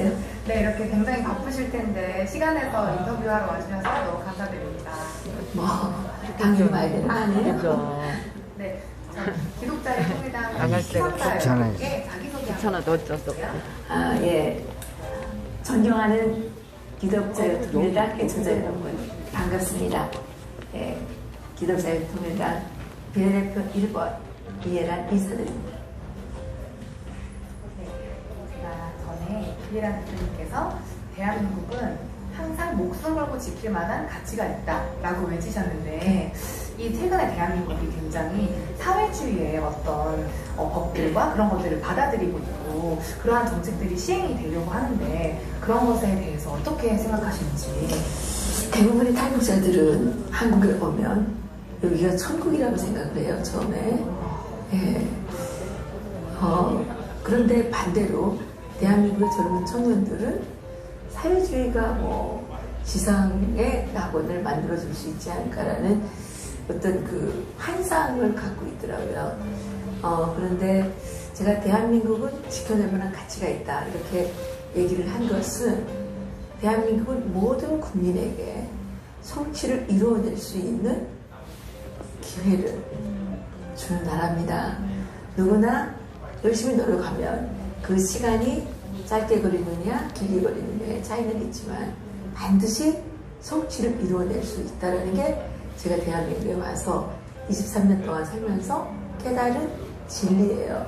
말씀하세요. 네, 이렇게 굉장히 바쁘실 텐데 시간에서 인터뷰하러 와주셔서 너무 감사드립니다. 뭐 당연히 와야 되는 거 아니에요? 그죠. 네, 기독자의 통일당 나갈 때가 시청자에게 자기소개 귀찮아도 어쩔 수 없고. 아, 예. 존경하는 기독자의 통일당 애청자 여러분, 반갑습니다. 예, 기독자의 통일당 비례대표 1번 이해란 인사드립니다. 네, 제가 전에 이해란 대표님께서 대한민국은 항상 목숨 걸고 지킬 만한 가치가 있다라고 외치셨는데 이 최근에 대한민국이 굉장히 사회주의의 어떤 법들과 그런 것들을 받아들이고 있고 그러한 정책들이 시행이 되려고 하는데 그런 것에 대해서 어떻게 생각하시는지. 대부분의 탈북자들은 한국에 오면 여기가 천국이라고 생각을 해요, 처음에. 예. 그런데 반대로 대한민국의 젊은 청년들은 사회주의가 뭐 지상의 낙원을 만들어줄 수 있지 않을까라는 어떤 그 환상을 갖고 있더라고요. 그런데 제가 대한민국은 지켜낼 만한 가치가 있다 이렇게 얘기를 한 것은 대한민국은 모든 국민에게 성취를 이루어낼 수 있는 기회를 주는 나라입니다. 누구나 열심히 노력하면 그 시간이 짧게 걸리느냐 길게 걸리느냐의 차이는 있지만 반드시 성취를 이루어낼 수 있다는 게 제가 대한민국에 와서 23년 동안 살면서 깨달은 진리예요.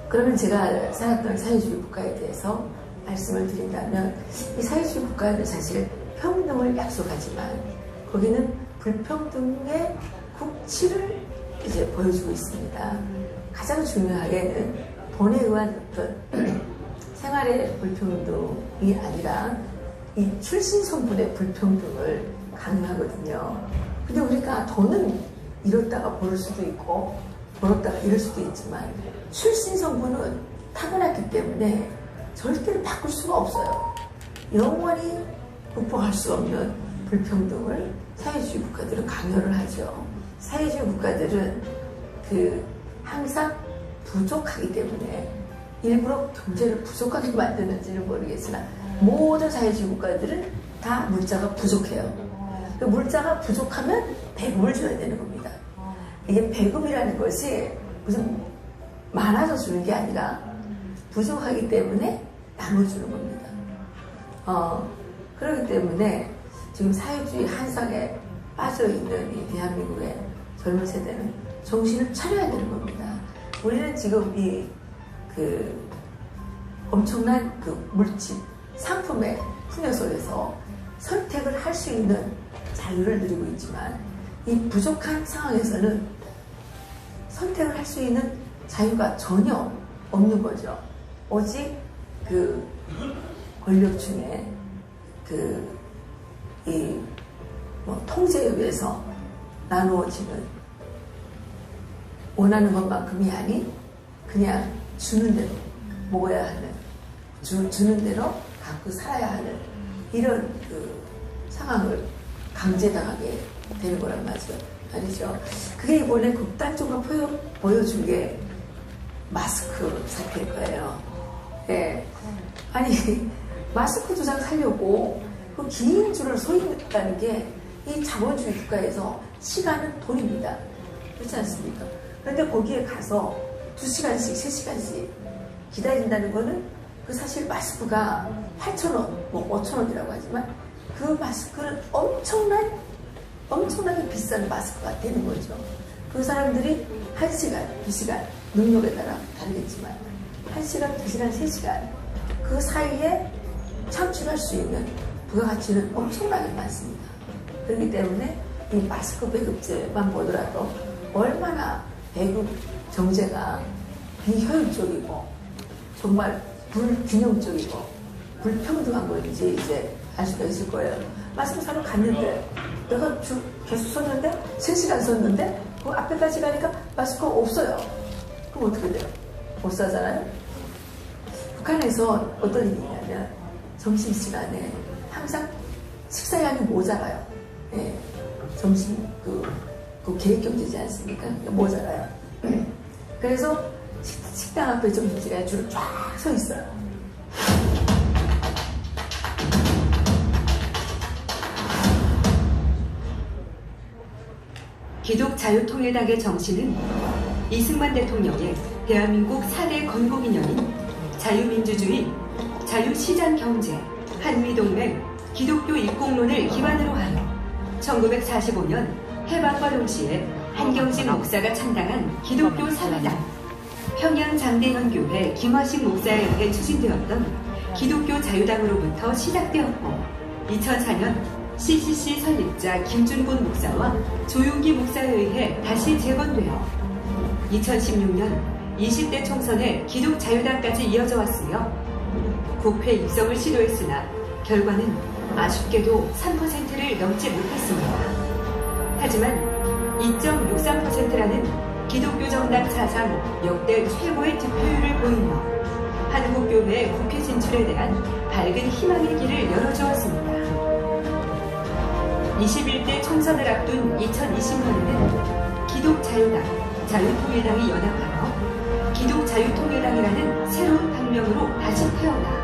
그러면 제가 살았던 사회주의 국가에 대해서 말씀을 드린다면 이 사회주의 국가는 사실 평등을 약속하지만 거기는 불평등의 국치를 이제 보여주고 있습니다. 가장 중요하게는 돈에 의한 어떤 생활의 불평등이 아니라 이 출신 성분의 불평등을 강요하거든요. 근데 우리가 돈은 잃었다가 벌을 수도 있고 벌었다가 잃을 수도 있지만 출신 성분은 타고났기 때문에 절대로 바꿀 수가 없어요. 영원히 극복할 수 없는 불평등을 사회주의 국가들은 강요를 하죠. 사회주의 국가들은 항상 부족하기 때문에 일부러 경제를 부족하게 만드는지는 모르겠으나 모든 사회주의 국가들은 다 물자가 부족해요. 그 물자가 부족하면 배급을 줘야 되는 겁니다. 이게 배급이라는 것이 무슨 많아서 주는 게 아니라 부족하기 때문에 나눠주는 겁니다. 그렇기 때문에 지금 사회주의 한상에 빠져있는 이 대한민국의 젊은 세대는 정신을 차려야 되는 겁니다. 우리는 지금 엄청난 물질, 상품의 풍요 속에서 선택을 할 수 있는 자유를 누리고 있지만 이 부족한 상황에서는 선택을 할 수 있는 자유가 전혀 없는 거죠. 오직 권력층의 통제에 의해서 나누어지는 원하는 것만큼이 아닌 그냥 주는 대로 먹어야 하는 주는 대로 갖고 살아야 하는 이런 상황을 강제당하게 되는 거란 말이죠. 그게 이번에 극단적으로 보여준 게 마스크 사태일 거예요. 예. 아니 마스크 두 장 사려고 그 긴 줄을 서 있다는 게 이 자본주의 국가에서 시간은 돈입니다. 그렇지 않습니까? 그런데 거기에 가서 2시간씩, 3시간씩 기다린다는 거는 사실 마스크가 8,000원, 5,000원이라고 하지만 그 마스크는 엄청나게 비싼 마스크가 되는 거죠. 그 사람들이 1시간, 2시간, 능력에 따라 다르겠지만 1시간, 2시간, 3시간 그 사이에 창출할 수 있는 부가가치는 엄청나게 많습니다. 그렇기 때문에 이 마스크 배급제만 보더라도 얼마나 배급 정제가 비효율적이고 정말 불균형적이고 불평등한 건지 이제 알 수가 있을 거예요. 마스크 사러 갔는데 내가 계속 섰는데 3시간 섰는데 그 앞에까지 가니까 마스크가 없어요. 그럼 어떻게 돼요? 못 사잖아요. 북한에서 어떤 일이 있냐면 점심시간에 항상 식사량이 모자라요. 예, 점심 계획경제지 않습니까? 모자라요. 그래서 식당 앞에 점심시간에 줄을 쫙 서 있어요. 기독자유통일당의 정신은 이승만 대통령의 대한민국 4대 건국이념인 자유민주주의, 자유시장경제, 한미동맹, 기독교 입국론을 기반으로 하여 1945년 해방과 동시에 한경식 목사가 창당한 기독교 사회당, 평양장대현교회 김화식 목사에 의해 추진되었던 기독교 자유당으로부터 시작되었고 2004년 CCC 설립자 김준곤 목사와 조용기 목사에 의해 다시 재건되어 2016년 20대 총선에 기독자유당까지 이어져 왔으며 국회 입성을 시도했으나 결과는 아쉽게도 3%를 넘지 못했습니다. 하지만 2.63%라는 기독교 정당 사상 역대 최고의 득표율을 보이며 한국교회의 국회 진출에 대한 밝은 희망의 길을 열어주었습니다. 21대 총선을 앞둔 2020년에는 기독자유당, 자유통일당이 연합하여 기독자유통일당이라는 새로운 당명으로 다시 태어나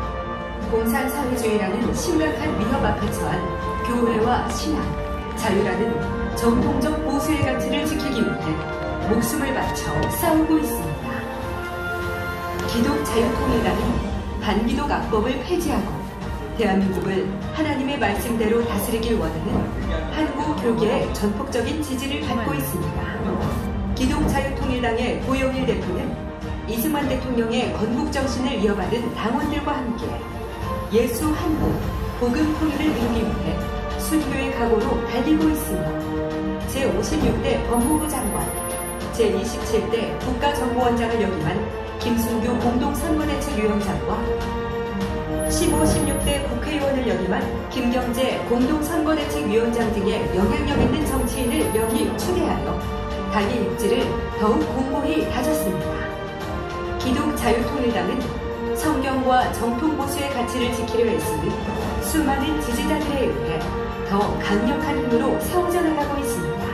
공산사회주의라는 심각한 위협 앞에 처한 교회와 신앙, 자유라는 전통적 보수의 가치를 지키기 위해 목숨을 바쳐 싸우고 있습니다. 기독자유통일당은 반기독 악법을 폐지하고 대한민국을 하나님의 말씀대로 다스리길 원하는 한국 교계의 전폭적인 지지를 받고 있습니다. 기독자유통일당의 고영일 대표는 이승만 대통령의 건국정신을 이어받은 당원들과 함께 예수 한국, 복음 통일을 이루기 위해 순교의 각오로 달리고 있으며 제56대 법무부 장관, 제27대 국가정보원장을 역임한 김순규 공동선거대책위원장과 15, 16대 국회의원을 역임한 김경재 공동선거대책위원장 등의 영향력 있는 정치인을 여기 초대하여 당의 입지를 더욱 공고히 다졌습니다. 기독자유통일당은 성경과 정통보수의 가치를 지키려 애쓰는 수많은 지지자들에 의해 더 강력한 힘으로 세워져 나가고 있습니다.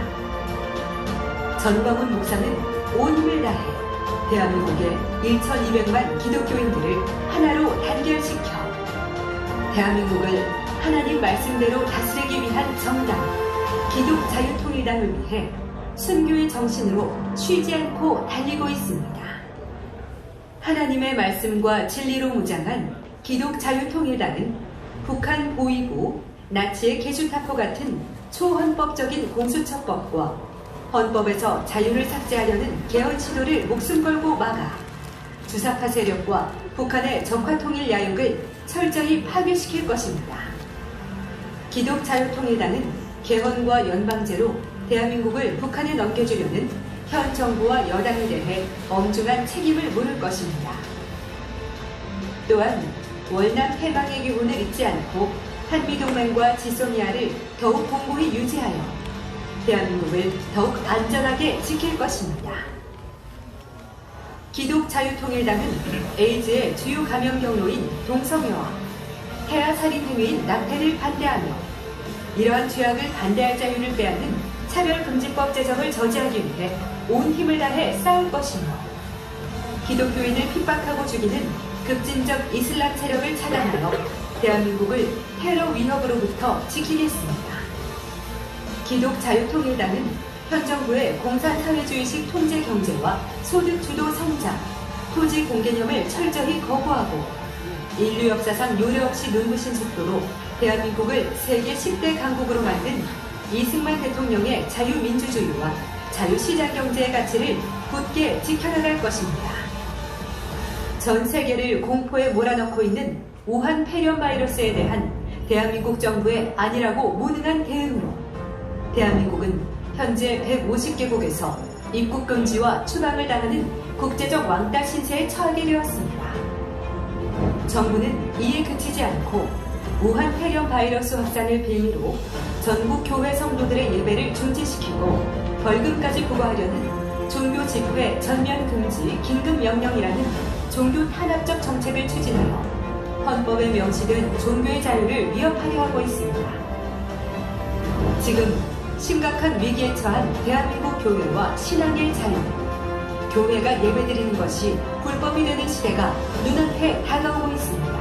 전광훈 목사는 온 힘을 다해 대한민국의 1,200만 기독교인들을 하나로 단결시켜 대한민국을 하나님 말씀대로 다스리기 위한 정당, 기독자유통일당을 위해 순교의 정신으로 쉬지 않고 달리고 있습니다. 하나님의 말씀과 진리로 무장한 기독자유통일당은 북한 보위부, 나치의 개주타포 같은 초헌법적인 공수처법과 헌법에서 자유를 삭제하려는 개헌 시도를 목숨 걸고 막아 주사파 세력과 북한의 적화통일 야욕을 철저히 파괴시킬 것입니다. 기독자유통일당은 개헌과 연방제로 대한민국을 북한에 넘겨주려는 현 정부와 여당에 대해 엄중한 책임을 물을 것입니다. 또한 월남 해방의 기운을 잊지 않고 한미동맹과 지소미아를 더욱 공고히 유지하여 대한민국을 더욱 안전하게 지킬 것입니다. 기독자유통일당은 에이즈의 주요 감염 경로인 동성애와 태아살인 행위인 낙태를 반대하며 이러한 죄악을 반대할 자유를 빼앗는 차별금지법 제정을 저지하기 위해 온 힘을 다해 싸울 것이며 기독교인을 핍박하고 죽이는 급진적 이슬람 세력을 차단하여 대한민국을 테러 위협으로부터 지키겠습니다. 기독자유통일당은 현 정부의 공산사회주의식 통제 경제와 소득주도 성장, 토지 공개념을 철저히 거부하고 인류 역사상 요례 없이 눈부신 속도로 대한민국을 세계 10대 강국으로 만든 이승만 대통령의 자유민주주의와 자유시장경제의 가치를 굳게 지켜나갈 것입니다. 전 세계를 공포에 몰아넣고 있는 우한 폐렴 바이러스에 대한 대한민국 정부의 안일하고 무능한 대응으로 대한민국은 현재 150개국에서 입국 금지와 추방을 당하는 국제적 왕따 신세에 처하게 되었습니다. 정부는 이에 그치지 않고 우한 폐렴 바이러스 확산을 빌미로 전국 교회 성도들의 예배를 중지시키고 벌금까지 부과하려는 종교 집회 전면 금지 긴급 명령이라는 종교 탄압적 정책을 추진하여 헌법에 명시된 종교의 자유를 위협하려 하고 있습니다. 지금 심각한 위기에 처한 대한민국 교회와 신앙의 자유, 교회가 예배드리는 것이 불법이 되는 시대가 눈앞에 다가오고 있습니다.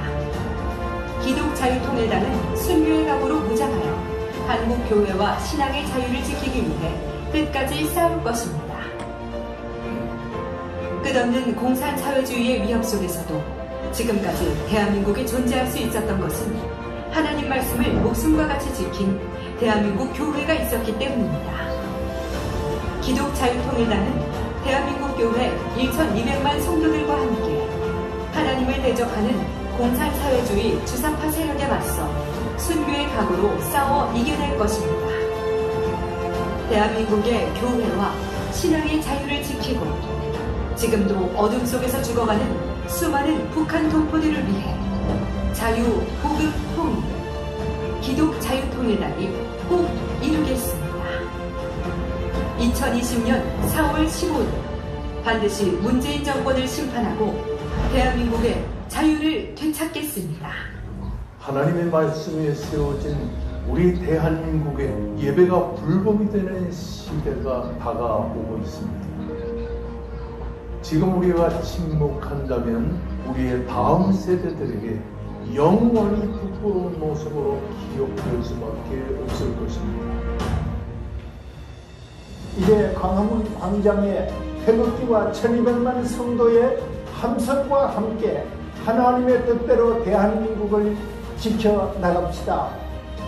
기독자유통일당은 순교의 각오로 무장하여 한국 교회와 신앙의 자유를 지키기 위해 끝까지 싸울 것입니다. 끝없는 공산사회주의의 위협 속에서도 지금까지 대한민국이 존재할 수 있었던 것은 하나님 말씀을 목숨과 같이 지킨 대한민국 교회가 있었기 때문입니다. 기독자유통일당은 대한민국 교회 1,200만 성도들과 함께 하나님을 대적하는 공산사회주의 주사파 세력에 맞서 순교의 각오로 싸워 이겨낼 것입니다. 대한민국의 교회와 신앙의 자유를 지키고 지금도 어둠 속에서 죽어가는 수많은 북한 동포들을 위해 자유, 복음, 통일, 기독 자유통일당이 꼭 이루겠습니다. 2020년 4월 15일 반드시 문재인 정권을 심판하고 대한민국의 자유를 되찾겠습니다. 하나님의 말씀에 세워진 우리 대한민국의 예배가 불법이 되는 시대가 다가오고 있습니다. 지금 우리가 침묵한다면 우리의 다음 세대들에게 영원히 부끄러운 모습으로 기억될 수밖에 없을 것입니다. 이제 광화문 광장에 태극기와 1200만 성도의 함성과 함께 하나님의 뜻대로 대한민국을 지켜나갑시다.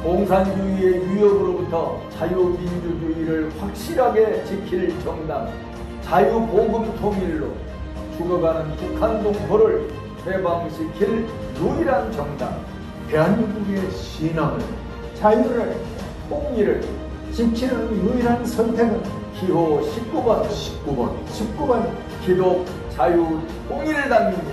공산주의의 위협으로부터 자유민주주의를 확실하게 지킬 정당, 자유복음 통일로 죽어가는 북한 동포를 해방시킬 유일한 정당, 대한민국의 신앙을, 자유를, 통일을 지키는 유일한 선택은 기호 19번 기독 자유 통일당입니다.